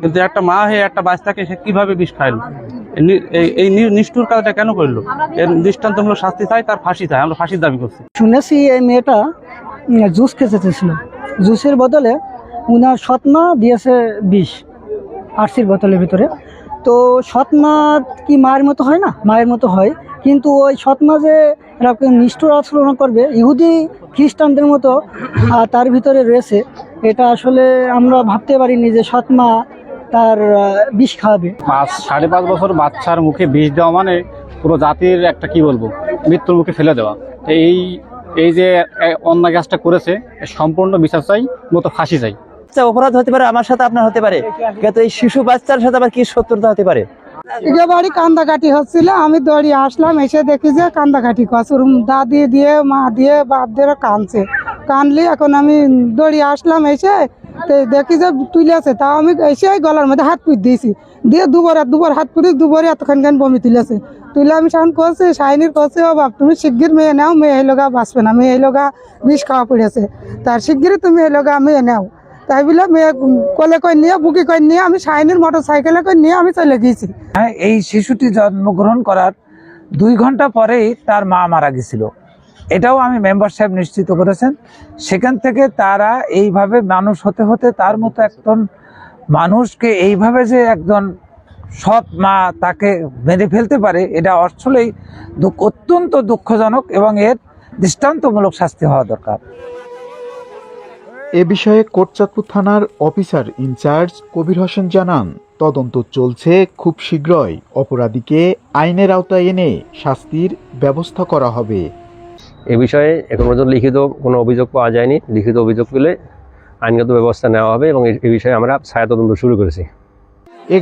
কিন্তু একটা মা হয়ে একটা বাচ্চাকে সে কিভাবে বিষ খাইলো, এই নিষ্ঠুর কাজটা কেন করলো? এর দৃষ্টান্তমূলক শাস্তি চাই, তার ফাঁসি চাই, আমরা ফাঁসির দাবি করছি। শুনেছি এই মেয়েটা জুস খেতে চেয়েছিল, জুসের বদলে উনার সৎমা দিয়েছে বিষ আরসির বোতলের ভিতরে। তো সৎমা কি মায়ের মতো হয় না? মায়ের মতো হয়, কিন্তু ওই সৎমা যে এরকম নিষ্ঠুর আচরণ করবে ইহুদি খ্রিস্টানদের মতো তার ভিতরে রয়েছে, এটা আসলে আমরা ভাবতে পারিনি যে সৎমা তার বিষ খাওয়াবে। 5.5 বছর বাচ্চার মুখে বিষ দেওয়া মানে পুরো জাতির একটা কি বলবো মৃত্যুর মুখে ফেলে দেওয়া। এই যে অন্যায় কাজটা করেছে সম্পূর্ণ বিচার চাই, মতো ফাঁসি চাই। অপরাধ হতে পারে, আমার সাথে আপনার হতে পারে, কিন্তু এই শিশু বাচ্চার সাথে আবার কি শত্রুতা হতে পারে? বাড়ি কান্দাকাটি হচ্ছিল, আমি দৌড়িয়ে আসলাম, এসে দেখি যে কান্দাকাটি করছে, দাদি দিয়ে মা দিয়ে বাপ দিয়ে কাঁদছে। কানলি এখন আমি দৌড়িয়ে আসলাম, এসে দেখি যে তুলেছে, তাও আমি এসে গলার মধ্যে হাত পুঁত দিয়েছি, দিয়ে দুবার হাত পুঁতি দুবারই এতক্ষণ বমি তুলেছে। তুলে আমি সাউন্ড করছি, শাইনির করছি, ও বাপ তুমি শিগগির মেয়ে নাও, মেয়ে এই লগা বাঁচবে না, মেয়ে এই লগা বিষ খাওয়া পড়েছে, তার শিগগিরই তুমি এই লগা মেয়ে নাও। তাই বলে মেয়ে কোলে করে নিয়ে বুকি করে নিয়ে আমি শাইনির মোটর সাইকেলে করে নিয়ে আমি চলে গিয়েছি। এই শিশুটি জন্মগ্রহণ করার 2 ঘন্টা পরেই তার মা মারা গেছিল, এটাও আমি মেম্বার সাহেব নিশ্চিত করেছেন। সেখান থেকে তারা এইভাবে মানুষ হতে হতে তার মতো একজন মানুষকে এইভাবে যে একজন সৎ মা তাকে মেরে ফেলতে পারে, এটা আসলেই অত্যন্ত দুঃখজনক এবং এর দৃষ্টান্তমূলক শাস্তি হওয়া দরকার। এ বিষয়ে কোটচাঁদপুর থানার অফিসার ইনচার্জ কবির হোসেন জানান, তদন্ত চলছে, খুব শীঘ্রই অপরাধীকে আইনের আওতায় এনে শাস্তির ব্যবস্থা করা হবে। এ বিষয়ে এখন পর্যন্ত লিখিত কোনো অভিযোগ পাওয়া যায়নি। লিখিত অভিযোগ পেলে আইনগত ব্যবস্থা নেওয়া হবে এবং এই বিষয়ে আমরা ছায়া তদন্ত শুরু করেছি। এ